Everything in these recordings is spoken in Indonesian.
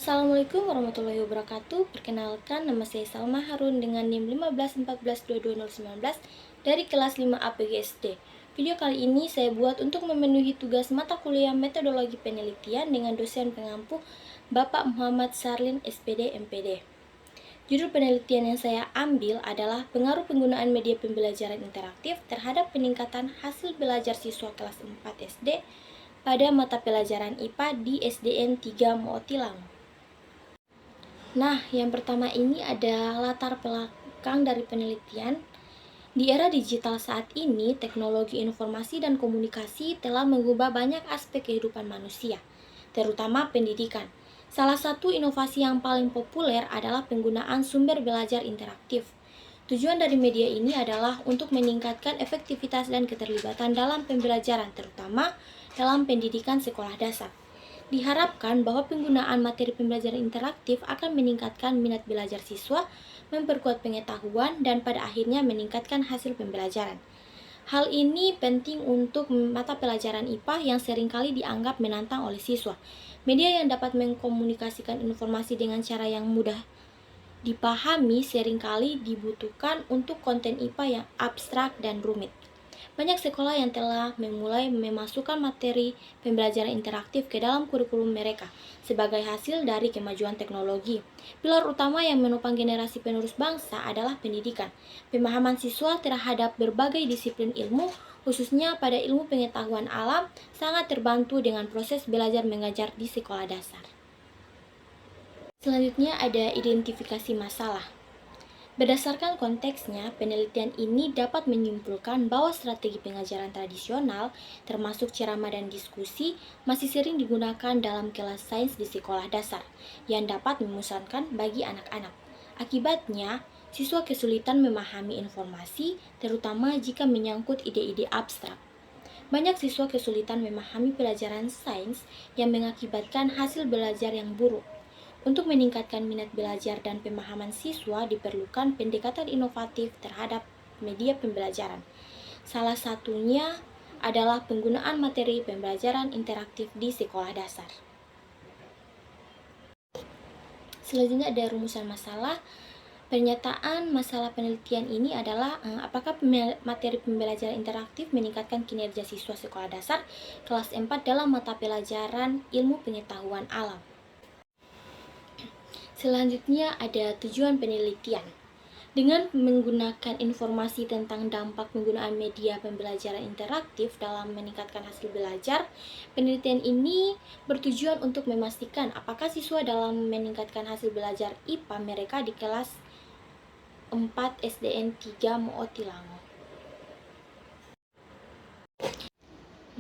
Assalamualaikum warahmatullahi wabarakatuh. Perkenalkan, nama saya Salma Harun dengan NIM 1514222019 dari kelas 5 APGSD. Video kali ini saya buat untuk memenuhi tugas mata kuliah metodologi penelitian dengan dosen pengampu Bapak Muhammad Sarlin SPD MPD. Judul penelitian yang saya ambil adalah pengaruh penggunaan media pembelajaran interaktif terhadap peningkatan hasil belajar siswa kelas 4 SD pada mata pelajaran IPA di SDN 3 Mootilang. Nah, yang pertama ini ada latar belakang dari penelitian. Di era digital saat ini, teknologi informasi dan komunikasi telah mengubah banyak aspek kehidupan manusia, terutama pendidikan. Salah satu inovasi yang paling populer adalah penggunaan sumber belajar interaktif. Tujuan dari media ini adalah untuk meningkatkan efektivitas dan keterlibatan dalam pembelajaran, terutama dalam pendidikan sekolah dasar. Diharapkan bahwa penggunaan materi pembelajaran interaktif akan meningkatkan minat belajar siswa, memperkuat pengetahuan, dan pada akhirnya meningkatkan hasil pembelajaran. Hal ini penting untuk mata pelajaran IPA yang seringkali dianggap menantang oleh siswa. Media yang dapat mengkomunikasikan informasi dengan cara yang mudah dipahami seringkali dibutuhkan untuk konten IPA yang abstrak dan rumit. Banyak sekolah yang telah memulai memasukkan materi pembelajaran interaktif ke dalam kurikulum mereka sebagai hasil dari kemajuan teknologi. Pilar utama yang menopang generasi penerus bangsa adalah pendidikan. Pemahaman siswa terhadap berbagai disiplin ilmu, khususnya pada ilmu pengetahuan alam, sangat terbantu dengan proses belajar mengajar di sekolah dasar. Selanjutnya ada identifikasi masalah. Berdasarkan konteksnya, penelitian ini dapat menyimpulkan bahwa strategi pengajaran tradisional, termasuk ceramah dan diskusi, masih sering digunakan dalam kelas sains di sekolah dasar, yang dapat membosankan bagi anak-anak. Akibatnya, siswa kesulitan memahami informasi, terutama jika menyangkut ide-ide abstrak. Banyak siswa kesulitan memahami pelajaran sains yang mengakibatkan hasil belajar yang buruk. Untuk meningkatkan minat belajar dan pemahaman siswa diperlukan pendekatan inovatif terhadap media pembelajaran. Salah satunya adalah penggunaan materi pembelajaran interaktif di sekolah dasar. Selanjutnya ada rumusan masalah. Pernyataan masalah penelitian ini adalah apakah materi pembelajaran interaktif meningkatkan kinerja siswa sekolah dasar kelas 4 dalam mata pelajaran ilmu pengetahuan alam. Selanjutnya ada tujuan penelitian. Dengan menggunakan informasi tentang dampak penggunaan media pembelajaran interaktif dalam meningkatkan hasil belajar, penelitian ini bertujuan untuk memastikan apakah siswa dalam meningkatkan hasil belajar IPA mereka di kelas 4 SDN 3 Mootilango.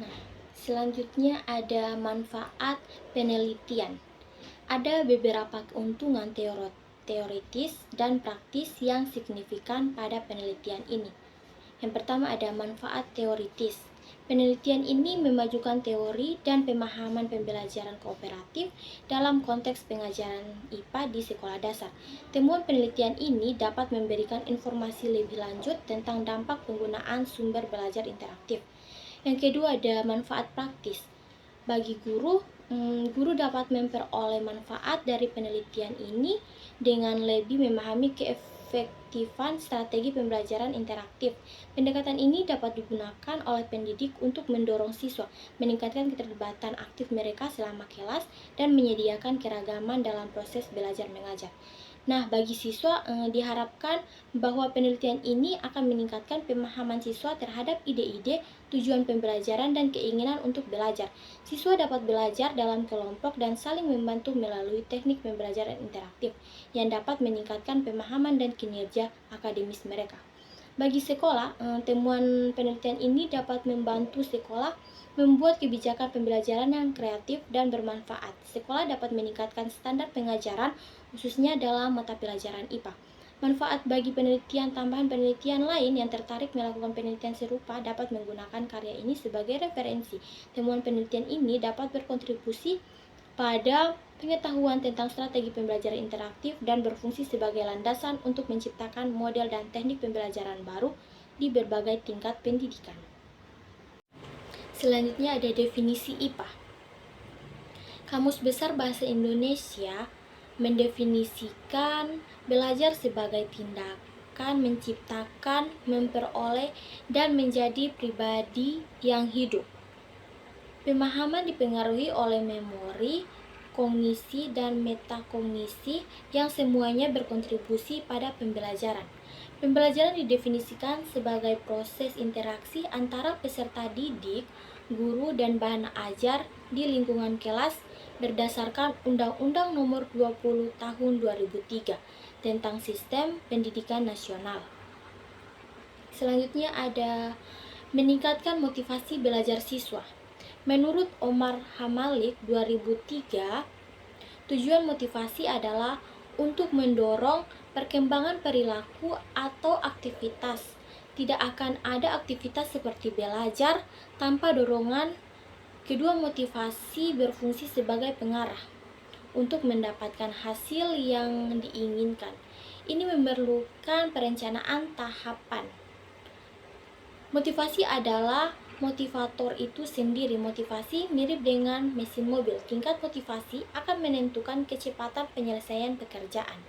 Nah, selanjutnya ada manfaat penelitian. Ada beberapa keuntungan teoritis dan praktis yang signifikan pada penelitian ini. Yang pertama ada manfaat teoritis. Penelitian ini memajukan teori dan pemahaman pembelajaran kooperatif dalam konteks pengajaran IPA di sekolah dasar. Temuan penelitian ini dapat memberikan informasi lebih lanjut tentang dampak penggunaan sumber belajar interaktif. Yang kedua ada manfaat praktis. Bagi guru dapat memperoleh manfaat dari penelitian ini dengan lebih memahami keefektifan strategi pembelajaran interaktif. Pendekatan ini dapat digunakan oleh pendidik untuk mendorong siswa, meningkatkan keterlibatan aktif mereka selama kelas, dan menyediakan keragaman dalam proses belajar mengajar. Nah, bagi siswa diharapkan bahwa penelitian ini akan meningkatkan pemahaman siswa terhadap ide-ide, tujuan pembelajaran, dan keinginan untuk belajar. Siswa dapat belajar dalam kelompok dan saling membantu melalui teknik pembelajaran interaktif yang dapat meningkatkan pemahaman dan kinerja akademis mereka. Bagi sekolah, temuan penelitian ini dapat membantu sekolah membuat kebijakan pembelajaran yang kreatif dan bermanfaat. Sekolah dapat meningkatkan standar pengajaran, khususnya dalam mata pelajaran IPA. Manfaat bagi penelitian tambahan penelitian lain yang tertarik melakukan penelitian serupa dapat menggunakan karya ini sebagai referensi. Temuan penelitian ini dapat berkontribusi pada pengetahuan tentang strategi pembelajaran interaktif dan berfungsi sebagai landasan untuk menciptakan model dan teknik pembelajaran baru di berbagai tingkat pendidikan. Selanjutnya ada definisi IPA. Kamus Besar Bahasa Indonesia mendefinisikan belajar sebagai tindakan menciptakan, memperoleh, dan menjadi pribadi yang hidup. Pemahaman dipengaruhi oleh memori, kognisi, dan metakognisi yang semuanya berkontribusi pada pembelajaran. Pembelajaran didefinisikan sebagai proses interaksi antara peserta didik, guru, dan bahan ajar di lingkungan kelas berdasarkan Undang-Undang Nomor 20 Tahun 2003 tentang Sistem Pendidikan Nasional. Selanjutnya ada meningkatkan motivasi belajar siswa. Menurut Omar Hamalik 2003, tujuan motivasi adalah untuk mendorong perkembangan perilaku atau aktivitas. Tidak akan ada aktivitas seperti belajar tanpa dorongan. Kedua motivasi berfungsi sebagai pengarah untuk mendapatkan hasil yang diinginkan. Ini memerlukan perencanaan tahapan. Motivasi adalah motivator itu sendiri. Motivasi mirip dengan mesin mobil. Tingkat motivasi akan menentukan kecepatan penyelesaian pekerjaan.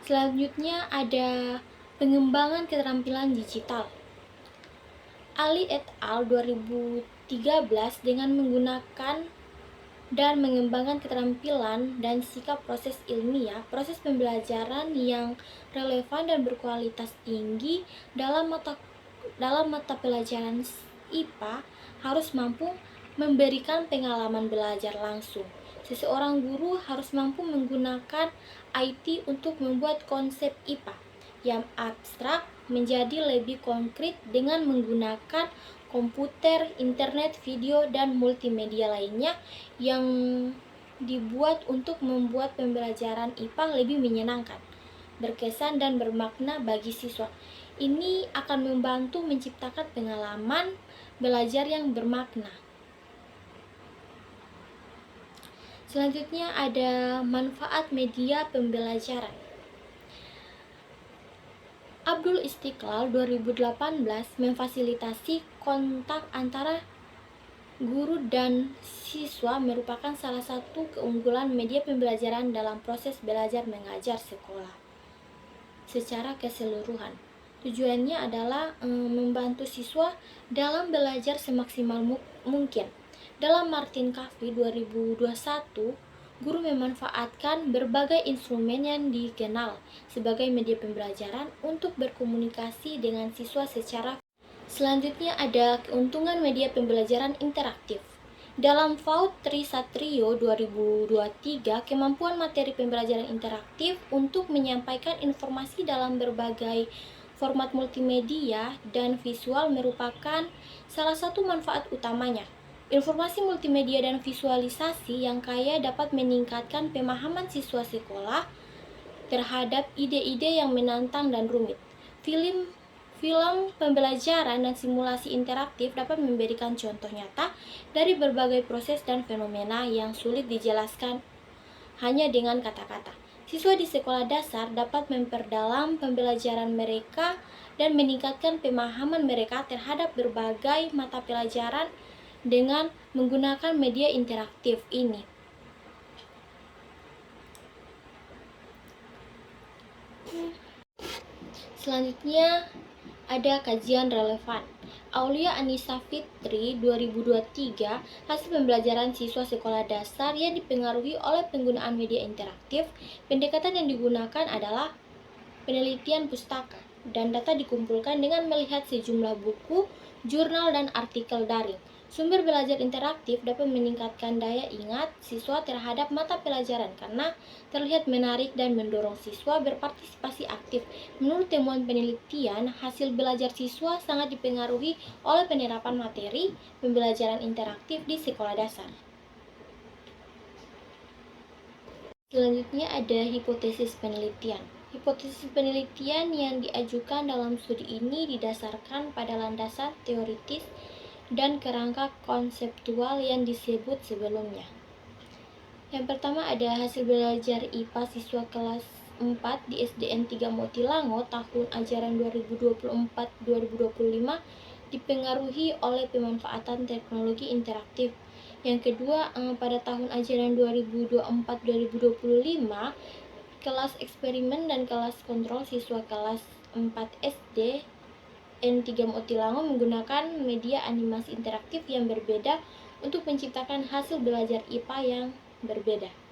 Selanjutnya ada pengembangan keterampilan digital. Ali et al. 2013 dengan menggunakan dan mengembangkan keterampilan dan sikap proses ilmiah, proses pembelajaran yang relevan dan berkualitas tinggi dalam mata pelajaran IPA harus mampu memberikan pengalaman belajar langsung. Seseorang guru harus mampu menggunakan IT untuk membuat konsep IPA yang abstrak menjadi lebih konkret dengan menggunakan komputer, internet, video, dan multimedia lainnya yang dibuat untuk membuat pembelajaran IPA lebih menyenangkan, berkesan, dan bermakna bagi siswa. Ini akan membantu menciptakan pengalaman belajar yang bermakna. Selanjutnya ada manfaat media pembelajaran. Abdul Istiqlal 2018 memfasilitasi kontak antara guru dan siswa merupakan salah satu keunggulan media pembelajaran dalam proses belajar mengajar sekolah secara keseluruhan. Tujuannya adalah membantu siswa dalam belajar semaksimal mungkin. Dalam Martin Caffey 2021, guru memanfaatkan berbagai instrumen yang dikenal sebagai media pembelajaran untuk berkomunikasi dengan siswa secara. Selanjutnya ada keuntungan media pembelajaran interaktif. Dalam FAUD Trisatrio 2023, kemampuan materi pembelajaran interaktif untuk menyampaikan informasi dalam berbagai format multimedia dan visual merupakan salah satu manfaat utamanya. Informasi multimedia dan visualisasi yang kaya dapat meningkatkan pemahaman siswa sekolah terhadap ide-ide yang menantang dan rumit. Film pembelajaran dan simulasi interaktif dapat memberikan contoh nyata dari berbagai proses dan fenomena yang sulit dijelaskan hanya dengan kata-kata. Siswa di sekolah dasar dapat memperdalam pembelajaran mereka dan meningkatkan pemahaman mereka terhadap berbagai mata pelajaran dengan menggunakan media interaktif ini. Selanjutnya ada kajian relevan. Aulia Anissa Fitri 2023, hasil pembelajaran siswa sekolah dasar yang dipengaruhi oleh penggunaan media interaktif. Pendekatan yang digunakan adalah penelitian pustaka dan data dikumpulkan dengan melihat sejumlah buku, jurnal, dan artikel daring. Sumber belajar interaktif dapat meningkatkan daya ingat siswa terhadap mata pelajaran karena terlihat menarik dan mendorong siswa berpartisipasi aktif. Menurut temuan penelitian, hasil belajar siswa sangat dipengaruhi oleh penerapan materi pembelajaran interaktif di sekolah dasar. Selanjutnya ada hipotesis penelitian. Hipotesis penelitian yang diajukan dalam studi ini didasarkan pada landasan teoritis dan kerangka konseptual yang disebut sebelumnya. Yang pertama ada hasil belajar IPA siswa kelas 4 di SDN 3 Motilango tahun ajaran 2024-2025 dipengaruhi oleh pemanfaatan teknologi interaktif. Yang kedua, pada tahun ajaran 2024-2025, kelas eksperimen dan kelas kontrol siswa kelas 4 SD N3 Motilango menggunakan media animasi interaktif yang berbeda untuk menciptakan hasil belajar IPA yang berbeda.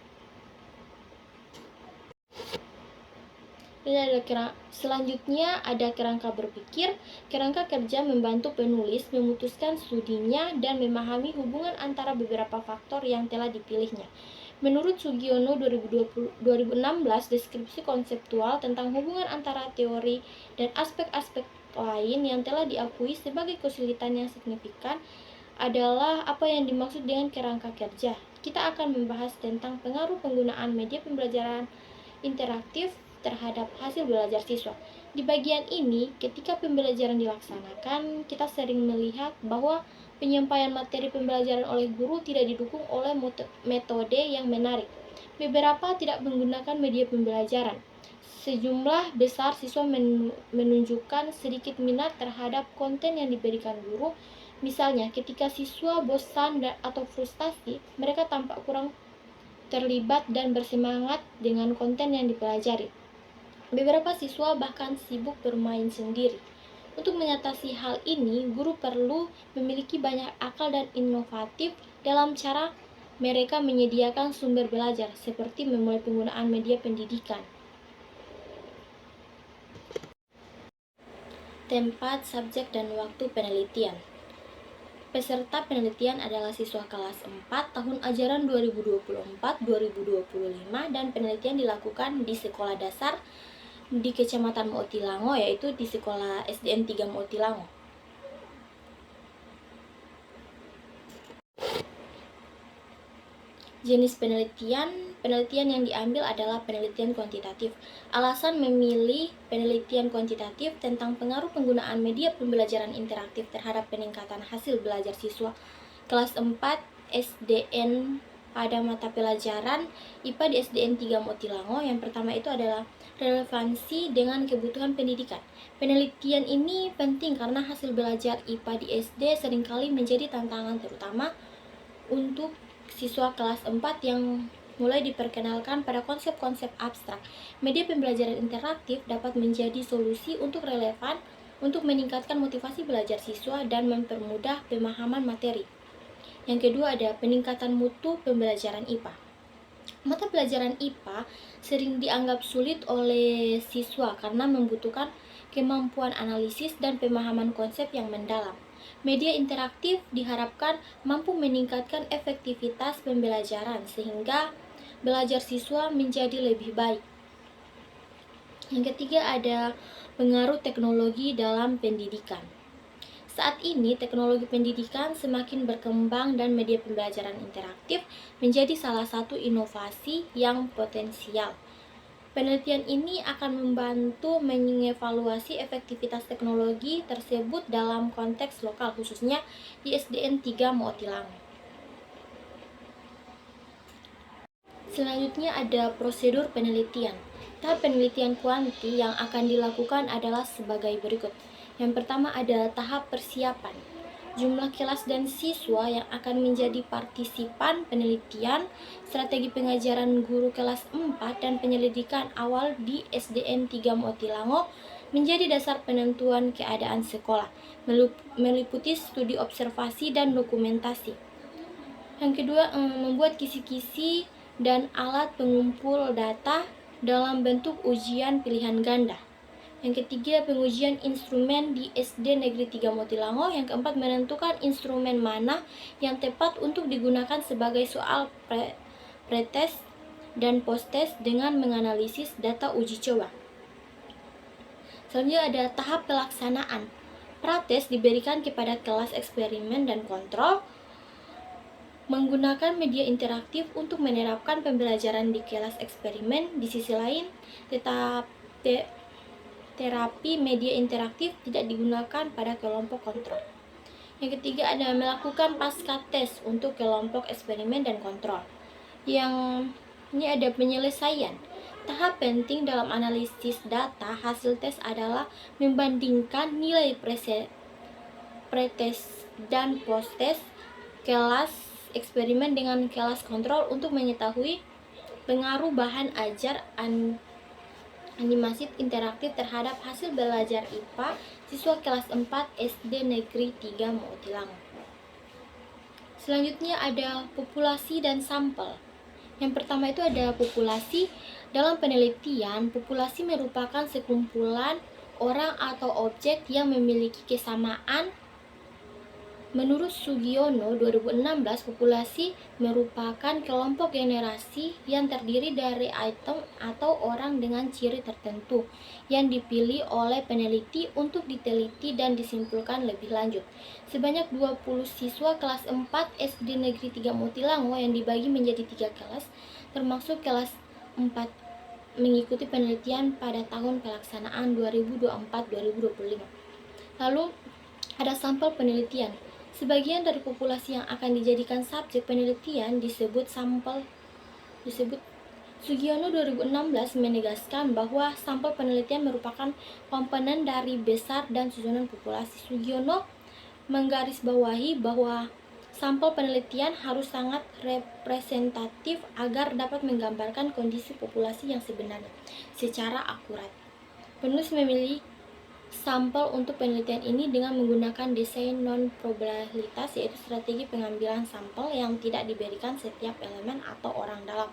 Selanjutnya ada kerangka berpikir. Kerangka kerja membantu penulis memutuskan studinya dan memahami hubungan antara beberapa faktor yang telah dipilihnya. Menurut Sugiono 2016, deskripsi konseptual tentang hubungan antara teori dan aspek-aspek lain yang telah diakui sebagai kesulitan yang signifikan adalah apa yang dimaksud dengan kerangka kerja. Kita akan membahas tentang pengaruh penggunaan media pembelajaran interaktif terhadap hasil belajar siswa. Di bagian ini, ketika pembelajaran dilaksanakan, kita sering melihat bahwa penyampaian materi pembelajaran oleh guru tidak didukung oleh metode yang menarik. Beberapa tidak menggunakan media pembelajaran. Sejumlah besar siswa menunjukkan sedikit minat terhadap konten yang diberikan guru. Misalnya, ketika siswa bosan atau frustasi, mereka tampak kurang terlibat dan bersemangat dengan konten yang dipelajari. Beberapa siswa bahkan sibuk bermain sendiri. Untuk mengatasi hal ini, guru perlu memiliki banyak akal dan inovatif dalam cara mereka menyediakan sumber belajar, seperti memulai penggunaan media pendidikan. Tempat, subjek, dan waktu penelitian. Peserta penelitian adalah siswa kelas 4 tahun ajaran 2024-2025 dan penelitian dilakukan di sekolah dasar di Kecamatan Motilango, yaitu di sekolah SDN 3 Motilango. Jenis penelitian yang diambil adalah penelitian kuantitatif. Alasan memilih penelitian kuantitatif tentang pengaruh penggunaan media pembelajaran interaktif terhadap peningkatan hasil belajar siswa kelas 4 SDN pada mata pelajaran IPA di SDN 3 Motilango. Yang pertama itu adalah relevansi dengan kebutuhan pendidikan. Penelitian ini penting karena hasil belajar IPA di SD seringkali menjadi tantangan terutama untuk siswa kelas 4 yang mulai diperkenalkan pada konsep-konsep abstrak. Media pembelajaran interaktif dapat menjadi solusi untuk relevan untuk meningkatkan motivasi belajar siswa dan mempermudah pemahaman materi. Yang kedua ada peningkatan mutu pembelajaran IPA. Mata pelajaran IPA sering dianggap sulit oleh siswa karena membutuhkan kemampuan analisis dan pemahaman konsep yang mendalam. Media interaktif diharapkan mampu meningkatkan efektivitas pembelajaran sehingga belajar siswa menjadi lebih baik. Yang ketiga ada pengaruh teknologi dalam pendidikan. Saat ini, teknologi pendidikan semakin berkembang dan media pembelajaran interaktif menjadi salah satu inovasi yang potensial. Penelitian ini akan membantu mengevaluasi efektivitas teknologi tersebut dalam konteks lokal, khususnya di SDN 3 Motilango. Selanjutnya ada prosedur penelitian. Tahap penelitian kuanti yang akan dilakukan adalah sebagai berikut. Yang pertama ada tahap persiapan. Jumlah kelas dan siswa yang akan menjadi partisipan penelitian, strategi pengajaran guru kelas 4 dan penyelidikan awal di SDN 3 Motilango menjadi dasar penentuan keadaan sekolah, meliputi studi observasi dan dokumentasi. Yang kedua, membuat kisi-kisi dan alat pengumpul data dalam bentuk ujian pilihan ganda. Yang ketiga, pengujian instrumen di SD Negeri 3 Motilango. Yang keempat, menentukan instrumen mana yang tepat untuk digunakan sebagai soal pretest dan posttest dengan menganalisis data uji coba. Selanjutnya ada tahap pelaksanaan. Prates diberikan kepada kelas eksperimen dan kontrol menggunakan media interaktif untuk menerapkan pembelajaran di kelas eksperimen. Di sisi lain, terapi media interaktif tidak digunakan pada kelompok kontrol. Yang ketiga ada melakukan pasca tes untuk kelompok eksperimen dan kontrol. Yang ini ada penyelesaian. Tahap penting dalam analisis data hasil tes adalah membandingkan nilai pretest dan posttest, kelas eksperimen dengan kelas kontrol untuk mengetahui pengaruh bahan ajar animasi interaktif terhadap hasil belajar IPA siswa kelas 4 SD Negeri 3 Motilang. Selanjutnya ada populasi dan sampel. Yang pertama itu ada populasi. Dalam penelitian, populasi merupakan sekumpulan orang atau objek yang memiliki kesamaan. Menurut Sugiono 2016, populasi merupakan kelompok generasi yang terdiri dari item atau orang dengan ciri tertentu yang dipilih oleh peneliti untuk diteliti dan disimpulkan lebih lanjut. Sebanyak 20 siswa kelas 4 SD Negeri 3 Motilango yang dibagi menjadi 3 kelas, termasuk kelas 4 mengikuti penelitian pada tahun pelaksanaan 2024-2025. Lalu ada sampel penelitian. Sebagian dari populasi yang akan dijadikan subjek penelitian disebut sampel. Sugiono 2016 menegaskan bahwa sampel penelitian merupakan komponen dari besar dan susunan populasi. Sugiono menggarisbawahi bahwa sampel penelitian harus sangat representatif agar dapat menggambarkan kondisi populasi yang sebenarnya secara akurat. Penulis memilih sampel untuk penelitian ini dengan menggunakan desain non-probabilitas, yaitu strategi pengambilan sampel yang tidak diberikan setiap elemen atau orang dalam.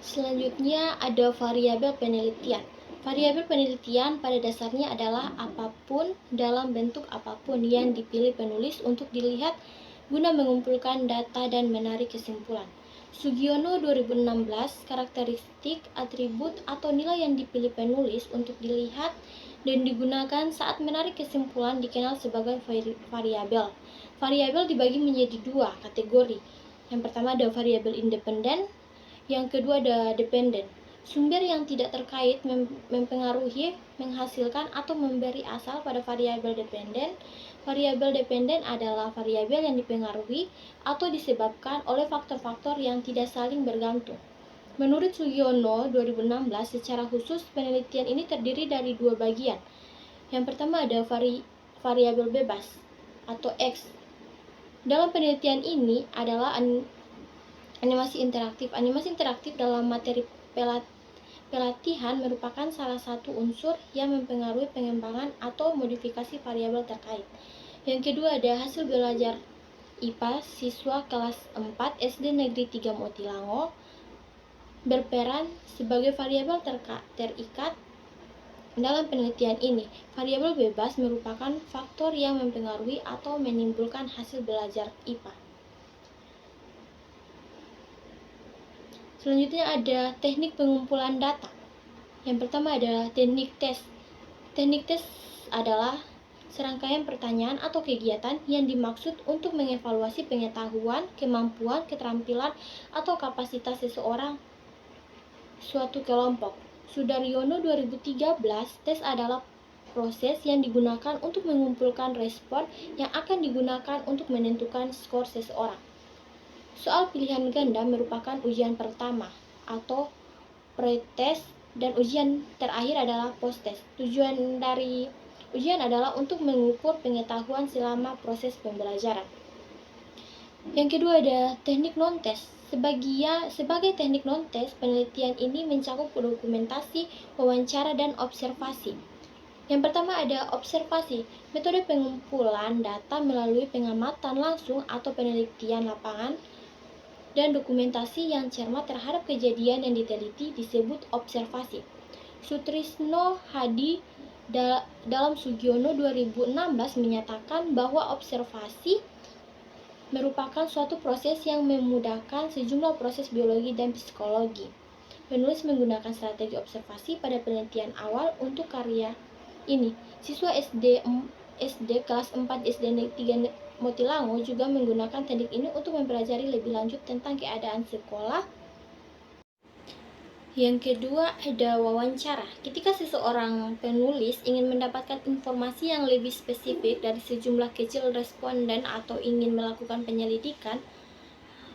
Selanjutnya ada variabel penelitian. Variabel penelitian pada dasarnya adalah apapun dalam bentuk apapun yang dipilih penulis untuk dilihat guna mengumpulkan data dan menarik kesimpulan. Sugiono 2016, karakteristik, atribut, atau nilai yang dipilih penulis untuk dilihat dan digunakan saat menarik kesimpulan dikenal sebagai variabel. Variabel dibagi menjadi 2 kategori. Yang pertama ada variabel independen, yang kedua ada dependen. Sumber yang tidak terkait mempengaruhi, menghasilkan, atau memberi asal pada variabel dependen. Variabel dependen adalah variabel yang dipengaruhi atau disebabkan oleh faktor-faktor yang tidak saling bergantung. Menurut Sugiono 2016, secara khusus penelitian ini terdiri dari 2 bagian. Yang pertama ada variabel bebas atau X. Dalam penelitian ini adalah animasi interaktif. Animasi interaktif dalam materi pelatihan merupakan salah satu unsur yang mempengaruhi pengembangan atau modifikasi variabel terkait. Yang kedua ada hasil belajar IPA siswa kelas 4 SD Negeri 3 Motilango berperan sebagai variabel terikat dalam penelitian ini. Variabel bebas merupakan faktor yang mempengaruhi atau menimbulkan hasil belajar IPA. Selanjutnya ada teknik pengumpulan data. Yang pertama adalah teknik tes. Teknik tes adalah serangkaian pertanyaan atau kegiatan yang dimaksud untuk mengevaluasi pengetahuan, kemampuan, keterampilan, atau kapasitas seseorang suatu kelompok. Sudaryono 2013, tes adalah proses yang digunakan untuk mengumpulkan respon yang akan digunakan untuk menentukan skor seseorang. Soal pilihan ganda merupakan ujian pertama atau pretest dan ujian terakhir adalah posttest. Tujuan dari ujian adalah untuk mengukur pengetahuan selama proses pembelajaran. Yang kedua ada teknik non-tes. Sebagai teknik non-tes, penelitian ini mencakup dokumentasi, wawancara, dan observasi. Yang pertama ada observasi, metode pengumpulan data melalui pengamatan langsung atau penelitian lapangan dan dokumentasi yang cermat terhadap kejadian yang diteliti disebut observasi. Sutrisno Hadi dalam Sugiono 2016 menyatakan bahwa observasi merupakan suatu proses yang memudahkan sejumlah proses biologi dan psikologi. Penulis menggunakan strategi observasi pada penelitian awal untuk karya ini. Siswa SD kelas 4 SD 3 Motilango juga menggunakan teknik ini untuk mempelajari lebih lanjut tentang keadaan sekolah. Yang kedua ada wawancara. Ketika seseorang penulis ingin mendapatkan informasi yang lebih spesifik dari sejumlah kecil responden atau ingin melakukan penyelidikan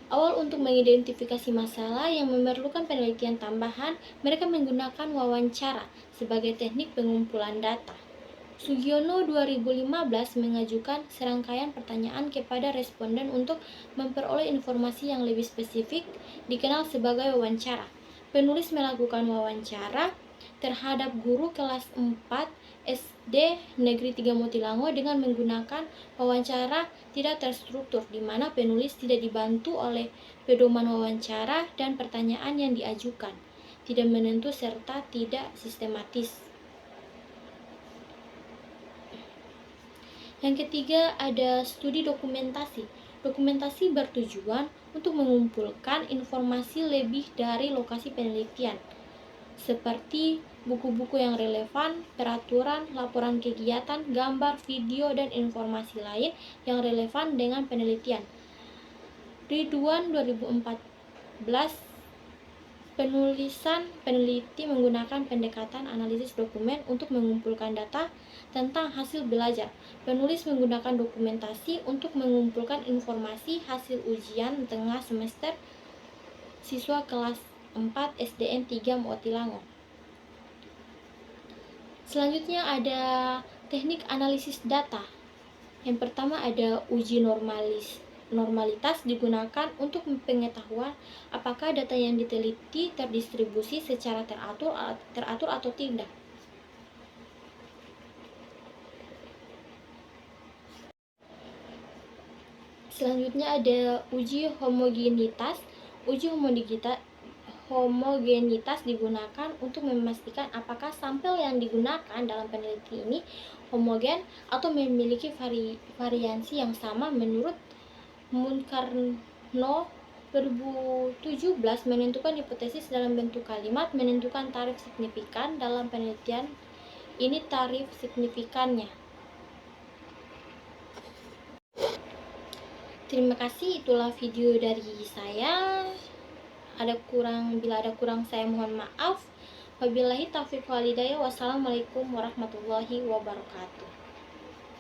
awal untuk mengidentifikasi masalah yang memerlukan penelitian tambahan, mereka menggunakan wawancara sebagai teknik pengumpulan data. Sugiono 2015 mengajukan serangkaian pertanyaan kepada responden untuk memperoleh informasi yang lebih spesifik, dikenal sebagai wawancara. Penulis melakukan wawancara terhadap guru kelas 4 SD Negeri 3 Motilango dengan menggunakan wawancara tidak terstruktur, di mana penulis tidak dibantu oleh pedoman wawancara dan pertanyaan yang diajukan, tidak menentu serta tidak sistematis. Yang ketiga ada studi dokumentasi. Dokumentasi bertujuan untuk mengumpulkan informasi lebih dari lokasi penelitian, seperti buku-buku yang relevan, peraturan, laporan kegiatan, gambar, video, dan informasi lain yang relevan dengan penelitian. Ridwan 2014 peneliti menggunakan pendekatan analisis dokumen untuk mengumpulkan data tentang hasil belajar. Penulis menggunakan dokumentasi untuk mengumpulkan informasi hasil ujian tengah semester siswa kelas 4 SDN 3 Motilango. Selanjutnya ada teknik analisis data. Yang pertama ada uji normalitas digunakan untuk pengetahuan apakah data yang diteliti terdistribusi secara teratur atau tidak. Selanjutnya ada uji homogenitas. Uji homogenitas digunakan untuk memastikan apakah sampel yang digunakan dalam penelitian ini homogen atau memiliki variansi yang sama. Menurut Munkarno 2017 menentukan hipotesis dalam bentuk kalimat, menentukan tarif signifikan dalam penelitian ini tarif signifikannya. Terima kasih, itulah video dari saya. Bila ada kurang saya mohon maaf. Wabillahi taufiq wal hidayah. Wassalamualaikum warahmatullahi wabarakatuh.